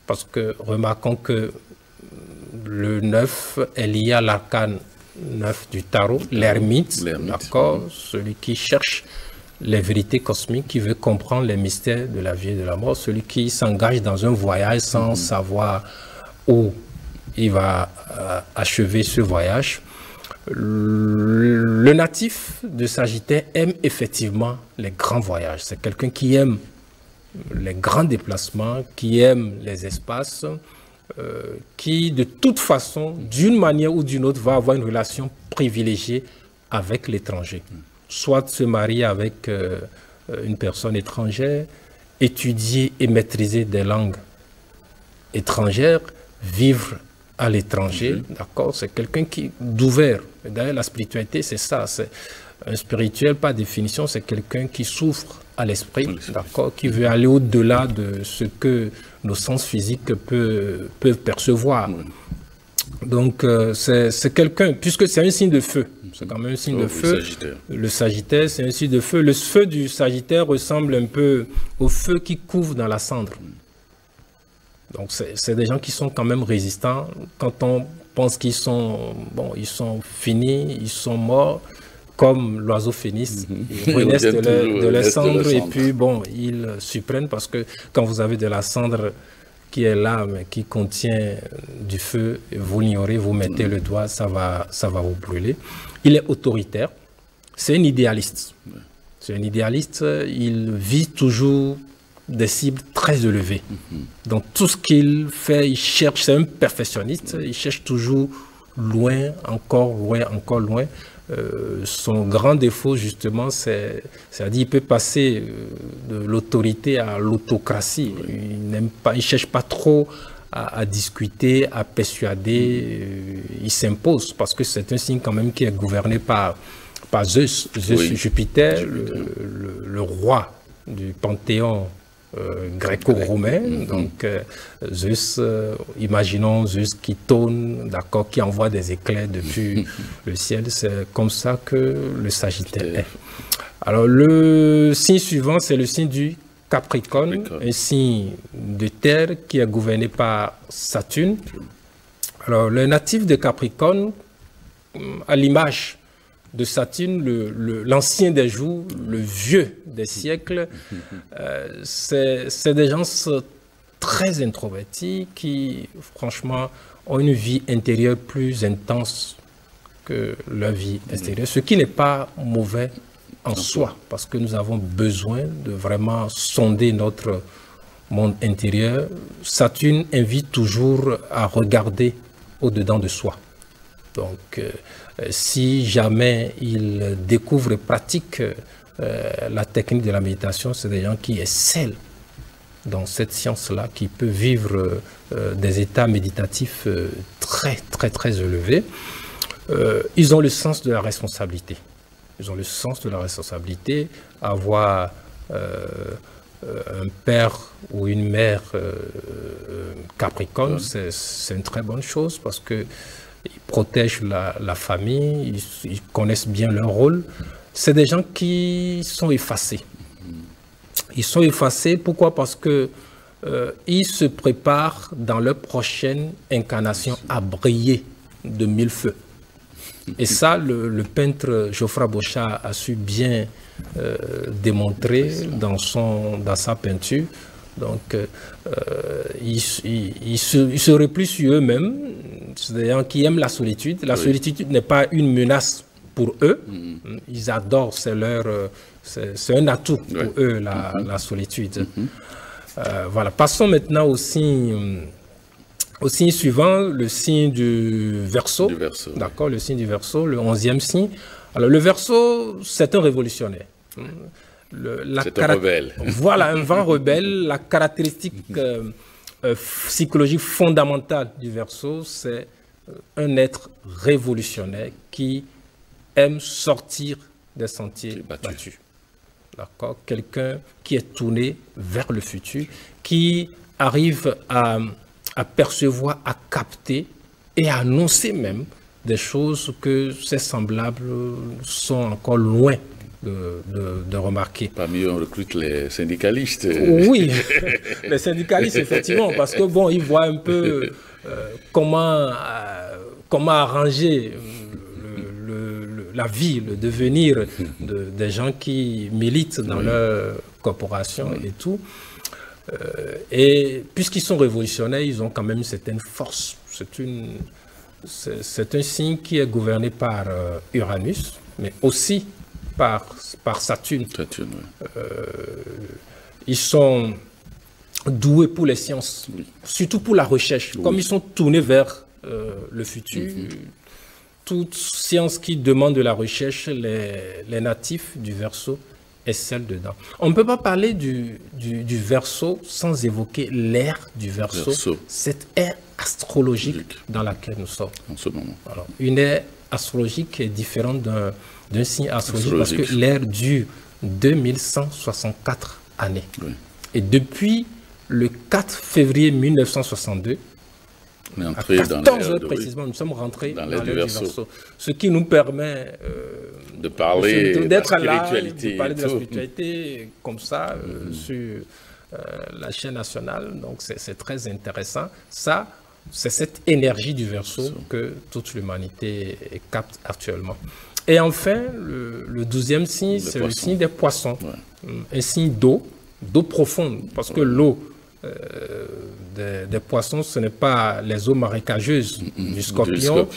Parce que remarquons que le 9 est lié à l'arcane 9 du tarot, l'ermite, d'accord, celui qui cherche les vérités cosmiques, qui veut comprendre les mystères de la vie et de la mort, celui qui s'engage dans un voyage sans savoir où il va achever ce voyage. Le natif de Sagittaire aime effectivement les grands voyages. C'est quelqu'un qui aime les grands déplacements, qui aime les espaces, qui de toute façon, d'une manière ou d'une autre, va avoir une relation privilégiée avec l'étranger. Soit se marier avec une personne étrangère, étudier et maîtriser des langues étrangères, vivre à l'étranger, d'accord, c'est quelqu'un qui d'ouvert. D'ailleurs, la spiritualité, c'est ça. C'est un spirituel, par définition, c'est quelqu'un qui souffre à l'esprit, d'accord, qui veut aller au-delà de ce que nos sens physiques peuvent percevoir. Donc, c'est quelqu'un, puisque c'est un signe de feu, c'est quand même un signe de feu. Le Sagittaire, c'est un signe de feu. Le feu du Sagittaire ressemble un peu au feu qui couvre dans la cendre. Donc, c'est des gens qui sont quand même résistants. Quand on pense qu'ils sont, ils sont finis, ils sont morts, comme l'oiseau phénix, ils renaissent de la cendre et puis, ils surprennent parce que quand vous avez de la cendre qui est là, mais qui contient du feu, vous l'ignorez, vous mettez le doigt, ça va vous brûler. Il est autoritaire, c'est un idéaliste. C'est un idéaliste, il vise toujours des cibles très élevées. Donc tout ce qu'il fait, il cherche, c'est un perfectionniste, il cherche toujours loin, encore loin, encore loin. Son grand défaut, justement, c'est-à-dire qu'il peut passer de l'autorité à l'autocratie. Il n'aime pas, il cherche pas trop à discuter, à persuader. Il s'impose parce que c'est un signe quand même qui est gouverné par Zeus. Jupiter, le roi du panthéon gréco-romain. Donc Zeus, imaginons Zeus qui tourne, d'accord, qui envoie des éclairs depuis le ciel. C'est comme ça que le Sagittaire est. Alors le signe suivant, c'est le signe du Capricorne, un signe de terre qui est gouverné par Saturne. Alors, le natif de Capricorne, à l'image de Saturne, l'ancien des jours, le vieux des siècles, c'est des gens très introvertis qui, franchement, ont une vie intérieure plus intense que leur vie extérieure, ce qui n'est pas mauvais en soi, parce que nous avons besoin de vraiment sonder notre monde intérieur. Saturne invite toujours à regarder au-dedans de soi. Donc, si jamais il découvre et pratique la technique de la méditation, c'est des gens qui excellent dans cette science-là, qui peut vivre des états méditatifs très, très, très élevés. Ils ont le sens de la responsabilité. Ils ont le sens de la responsabilité. Avoir un père ou une mère Capricorne, c'est une très bonne chose parce qu'ils protègent la famille, ils connaissent bien leur rôle. C'est des gens qui sont effacés. Ils sont effacés, pourquoi? Parce que ils se préparent dans leur prochaine incarnation à briller de mille feux. Et ça, le peintre Geoffroy Bochart a su bien démontrer dans sa peinture. Donc, ils se replient sur eux-mêmes. C'est des gens qui aiment la solitude. La solitude n'est pas une menace pour eux. Ils adorent, c'est un atout pour eux, la solitude. Voilà. Passons maintenant au signe suivant, le signe du Verseau. D'accord, le signe du Verseau, le 11e signe. Alors, le Verseau, c'est un révolutionnaire. C'est un rebelle. Voilà, un vent rebelle. La caractéristique psychologique fondamentale du Verseau, c'est un être révolutionnaire qui aime sortir des sentiers battus. D'accord, quelqu'un qui est tourné vers le futur, qui arrive à percevoir, à capter et à annoncer même des choses que ses semblables sont encore loin de remarquer. Parmi eux, on recrute les syndicalistes. Oui, les syndicalistes, effectivement, parce que bon, ils voient un peu comment arranger la vie, le devenir des gens qui militent dans leur corporation et tout. Et puisqu'ils sont révolutionnaires, ils ont quand même une certaine force. C'est un signe qui est gouverné par Uranus, mais aussi par Saturne. Ils sont doués pour les sciences, surtout pour la recherche. Comme ils sont tournés vers le futur, toute science qui demande de la recherche, les natifs du Verseau excellent dedans. On ne peut pas parler du Verseau sans évoquer l'ère du Verseau, cette ère astrologique dans laquelle nous sommes. En ce moment. Alors, une ère astrologique est différente d'un signe astrologique parce que l'ère dure 2164 années. Et depuis le 4 février 1962, à 14 heures précisément, nous sommes rentrés dans l'ère du Verseau. Ce qui nous permet de parler d'être là, de parler de la spiritualité comme ça sur la chaîne nationale. Donc c'est très intéressant. Ça, c'est cette énergie du Verseau que toute l'humanité capte actuellement. Et enfin, le 12e signe, c'est le signe des Poissons. Un signe d'eau profonde, parce que l'eau des poissons, ce n'est pas les eaux marécageuses du scorpion,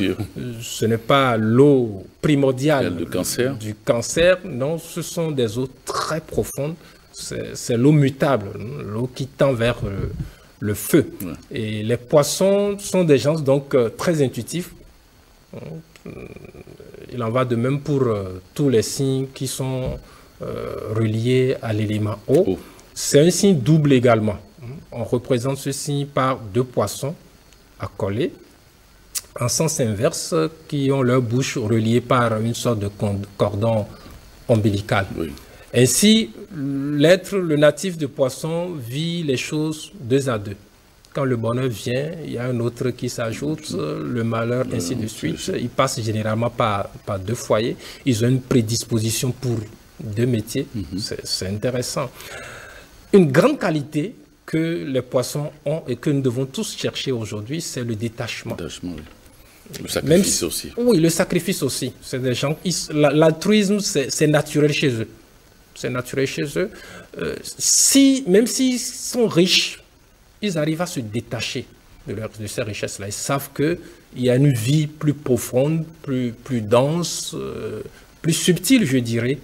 ce n'est pas l'eau primordiale du cancer, non, ce sont des eaux très profondes, c'est l'eau mutable, l'eau qui tend vers le feu. Et les poissons sont des gens donc très intuitifs. Il en va de même pour tous les signes qui sont reliés à l'élément eau. C'est un signe double également. On représente ce signe par deux poissons accolés, en sens inverse, qui ont leur bouche reliée par une sorte de cordon ombilical. Ainsi, le natif de poisson vit les choses deux à deux. Quand le bonheur vient, il y a un autre qui s'ajoute, le malheur, ainsi de suite. Ils passent généralement par deux foyers. Ils ont une prédisposition pour deux métiers. C'est intéressant. Une grande qualité que les poissons ont et que nous devons tous chercher aujourd'hui, c'est le détachement. Oui. Le sacrifice aussi. Oui, le sacrifice aussi. C'est des gens, l'altruisme, c'est naturel chez eux. C'est naturel chez eux. Même s'ils sont riches, ils arrivent à se détacher de ces richesses-là. Ils savent qu'il y a une vie plus profonde, plus dense, plus subtile, je dirais,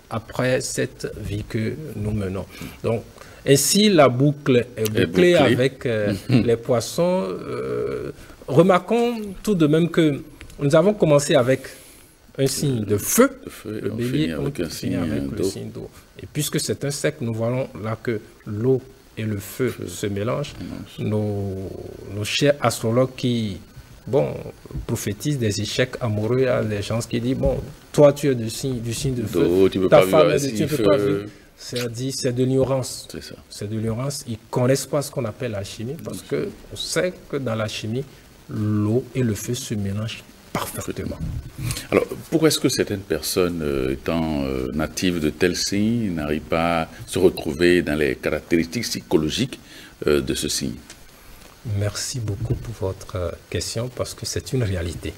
après cette vie que nous menons. Donc, ainsi, la boucle est bouclée avec les poissons. Remarquons tout de même que nous avons commencé avec un signe de feu, le bélier, on finit avec le signe d'eau. Et puisque c'est un cercle, nous voyons là que l'eau et le feu se mélangent. Nos chers astrologues qui prophétisent des échecs amoureux à des gens qui disent, bon, toi tu es du signe de feu, ta femme est tu ne peux pas vivre. C'est de l'ignorance. C'est ça. C'est de l'ignorance. Ils ne connaissent pas ce qu'on appelle la chimie parce qu'on sait que dans la chimie, l'eau et le feu se mélangent parfaitement. Alors, pourquoi est-ce que certaines personnes, étant natives de tels signes, n'arrivent pas à se retrouver dans les caractéristiques psychologiques de ce signe? Merci beaucoup pour votre question parce que c'est une réalité.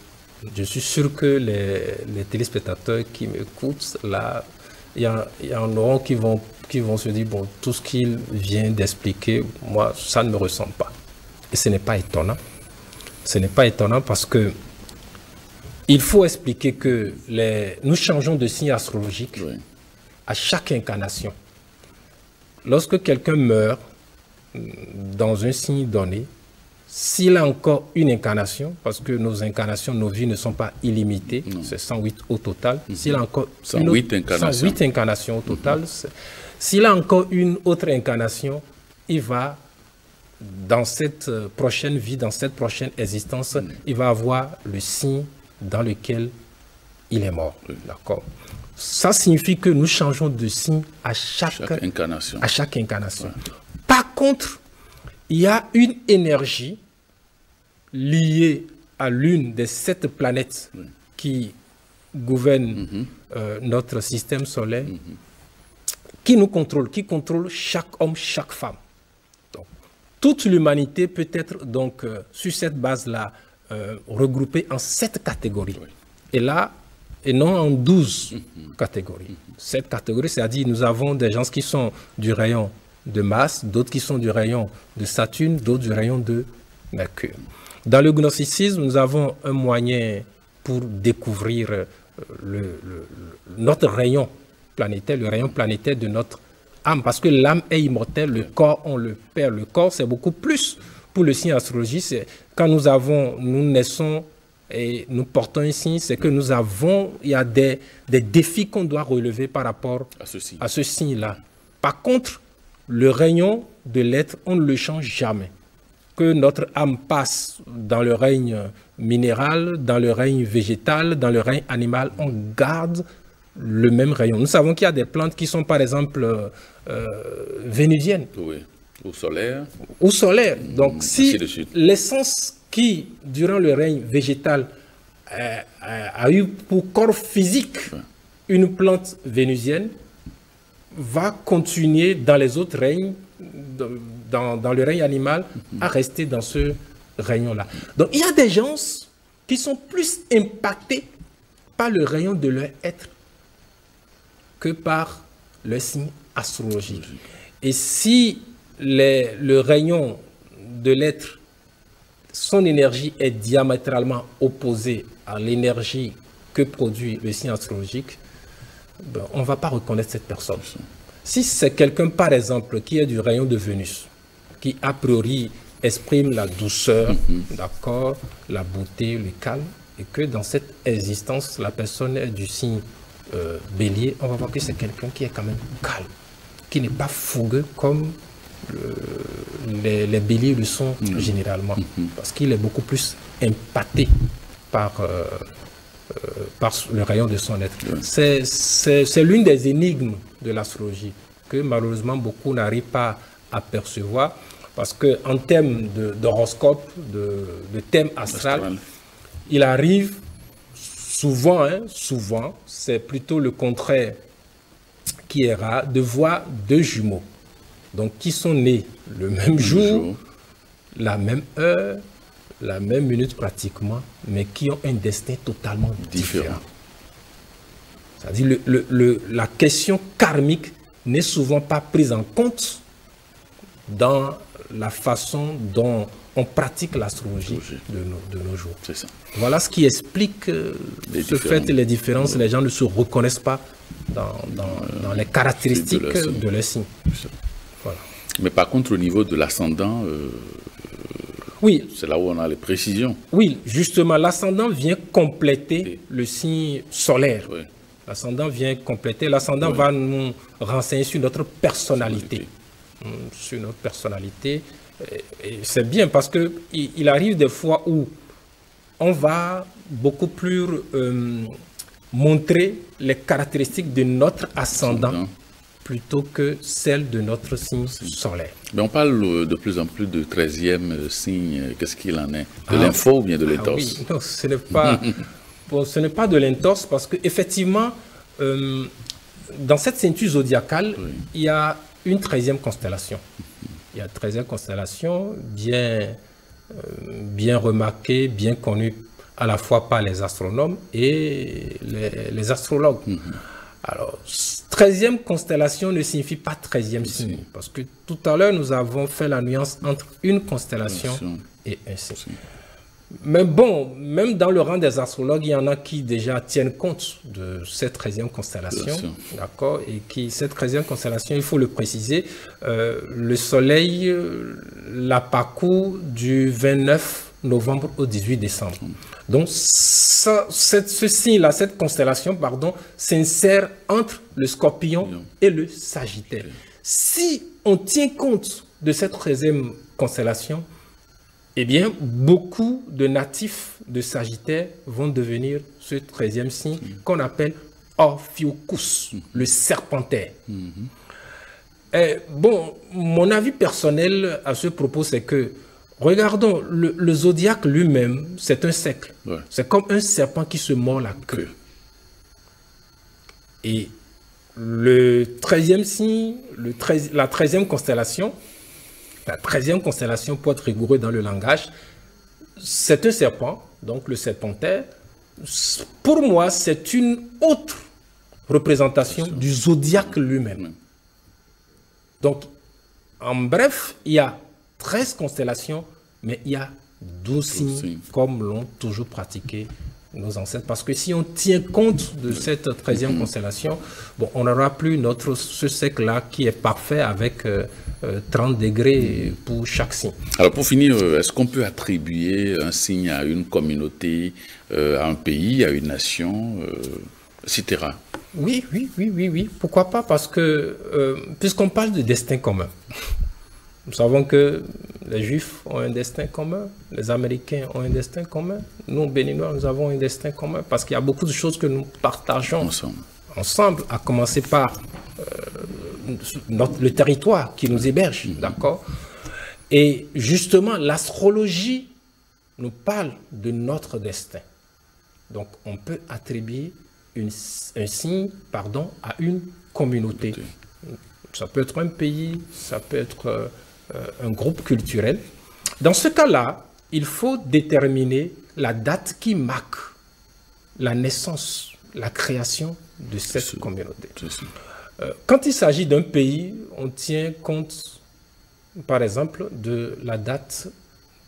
Je suis sûr que les téléspectateurs qui m'écoutent, là, il y en aura qui vont se dire, bon, tout ce qu'il vient d'expliquer, moi, ça ne me ressemble pas. Et ce n'est pas étonnant. Ce n'est pas étonnant parce que il faut expliquer que nous changeons de signe astrologique à chaque incarnation. Lorsque quelqu'un meurt dans un signe donné, s'il a encore une incarnation, parce que nos incarnations, nos vies ne sont pas illimitées, c'est 108 au total. S'il a encore 108 incarnations au total, s'il a encore une autre incarnation, il va, dans cette prochaine vie, dans cette prochaine existence, il va avoir le signe dans lequel il est mort. D'accord. Ça signifie que nous changeons de signe à chaque incarnation. Par contre, il y a une énergie liée à l'une des 7 planètes qui gouvernent notre système solaire, qui nous contrôle, qui contrôle chaque homme, chaque femme. Donc, toute l'humanité peut être donc sur cette base-là regroupée en 7 catégories. Et là, et non en 12 catégories. 7 catégories, c'est-à-dire nous avons des gens qui sont du rayon de Mars, d'autres qui sont du rayon de Saturne, d'autres du rayon de Mercure. Dans le gnosticisme, nous avons un moyen pour découvrir notre rayon planétaire, le rayon planétaire de notre âme, parce que l'âme est immortelle, le corps, on le perd. Le corps, c'est beaucoup plus pour le signe astrologique. C'est quand nous naissons et nous portons un signe, c'est que il y a des défis qu'on doit relever par rapport à ce signe-là. Par contre, le rayon de l'être, on ne le change jamais. Que notre âme passe dans le règne minéral, dans le règne végétal, dans le règne animal, on garde le même rayon. Nous savons qu'il y a des plantes qui sont par exemple vénusiennes. Oui, ou solaires. Ou solaires. Donc si l'essence qui, durant le règne végétal, a eu pour corps physique une plante vénusienne, va continuer dans les autres règnes, dans le règne animal, à rester dans ce rayon-là. Donc, il y a des gens qui sont plus impactés par le rayon de leur être que par le signe astrologique. Et si le rayon de l'être, son énergie est diamétralement opposée à l'énergie que produit le signe astrologique, ben, on ne va pas reconnaître cette personne. Si c'est quelqu'un, par exemple, qui est du rayon de Vénus, qui a priori exprime la douceur, d'accord, la beauté, le calme, et que dans cette existence, la personne est du signe bélier, on va voir que c'est quelqu'un qui est quand même calme, qui n'est pas fougueux comme les béliers le sont généralement, parce qu'il est beaucoup plus impacté par le rayon de son être. C'est l'une des énigmes de l'astrologie que malheureusement beaucoup n'arrivent pas à percevoir, parce qu'en termes d'horoscope, de thème astral, il arrive souvent, c'est plutôt le contraire qui est rare, de voir 2 jumeaux donc qui sont nés le même jour, la même heure, la même minute pratiquement, mais qui ont un destin totalement différent. C'est-à-dire la question karmique n'est souvent pas prise en compte dans la façon dont on pratique l'astrologie de nos jours. C'est ça. Voilà ce qui explique les différences. Les gens ne se reconnaissent pas dans les caractéristiques de leur signe. Voilà. Mais par contre, au niveau de l'ascendant, oui, c'est là où on a les précisions. Oui, justement, l'ascendant vient compléter le signe solaire. Oui. L'ascendant vient compléter. L'ascendant va nous renseigner sur notre personnalité. Sur notre personnalité. Et c'est bien parce qu'il arrive des fois où on va beaucoup plus montrer les caractéristiques de notre ascendant plutôt que celles de notre signe solaire. Mais on parle de plus en plus de 13e signe. Qu'est-ce qu'il en est? De l'info ou bien de l'entorse? Oui, non, ce n'est pas, ce n'est pas de l'entorse parce qu'effectivement, dans cette ceinture zodiacale, il y a une 13e constellation. Il y a 13e constellation bien remarquée, bien connue à la fois par les astronomes et les astrologues. Alors, 13e constellation ne signifie pas 13e signe, parce que tout à l'heure, nous avons fait la nuance entre une constellation et un signe. Mais bon, même dans le rang des astrologues, il y en a qui déjà tiennent compte de cette 13e constellation, d'accord, et cette 13e constellation, il faut le préciser, le Soleil la parcourt du 29 novembre au 18 décembre. Donc, ce signe-là, cette constellation, pardon, s'insère entre le Scorpion et le Sagittaire. Si on tient compte de cette 13e constellation, eh bien, beaucoup de natifs de Sagittaire vont devenir ce 13e signe qu'on appelle Ophiuchus, le serpentaire. Bon, mon avis personnel à ce propos, c'est que, regardons, le zodiaque lui-même, c'est un cercle. C'est comme un serpent qui se mord la queue. Et le 13e signe, la 13e constellation, pour être rigoureux dans le langage, c'est un serpent, donc le serpentaire. Pour moi, c'est une autre représentation du zodiaque lui-même. Donc, en bref, il y a 13 constellations, mais il y a 12 signes, comme l'ont toujours pratiqué nos ancêtres. Parce que si on tient compte de cette 13e constellation, bon, on n'aura plus ce cercle-là qui est parfait avec 30 degrés pour chaque signe. Alors pour finir, est-ce qu'on peut attribuer un signe à une communauté, à un pays, à une nation, etc. Oui. Pourquoi pas? Parce que, puisqu'on parle de destin commun, nous savons que les Juifs ont un destin commun, les Américains ont un destin commun, nous, Béninois, nous avons un destin commun, parce qu'il y a beaucoup de choses que nous partageons ensemble, à commencer par le territoire qui nous héberge, d'accord? Et justement, l'astrologie nous parle de notre destin. Donc, on peut attribuer un signe, à une communauté. Ça peut être un pays, ça peut être un groupe culturel. Dans ce cas-là, il faut déterminer la date qui marque la naissance, la création de cette communauté. Quand il s'agit d'un pays, on tient compte, par exemple, de la date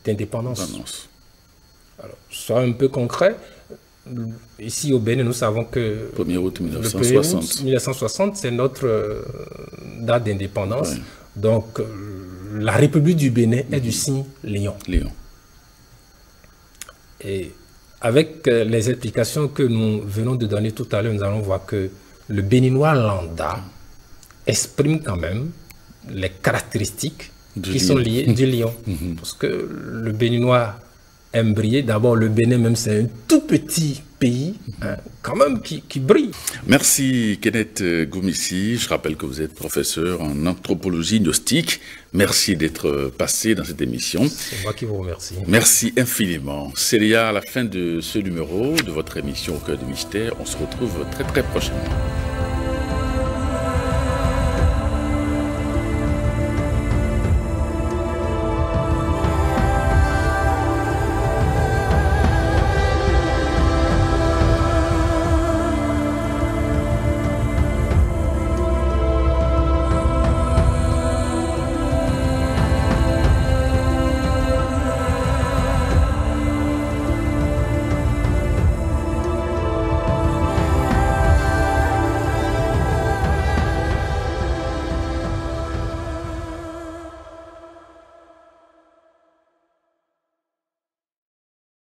d'indépendance. Alors, soit un peu concret, ici au Bénin, nous savons que 1er août 1960, le 1er août 1960, c'est notre date d'indépendance. Donc, la République du Bénin est du signe Lion. Et avec les explications que nous venons de donner tout à l'heure, nous allons voir que le Béninois lambda exprime quand même les caractéristiques qui sont liées du lion. Parce que le Béninois aime briller. D'abord, le Bénin, même, c'est un tout petit pays, quand même, qui brille. Merci, Kenneth Goumissi. Je rappelle que vous êtes professeur en anthropologie gnostique. Merci d'être passé dans cette émission. C'est moi qui vous remercie. Merci infiniment. C'est à la fin de ce numéro de votre émission Au cœur du mystère. On se retrouve très, très prochainement.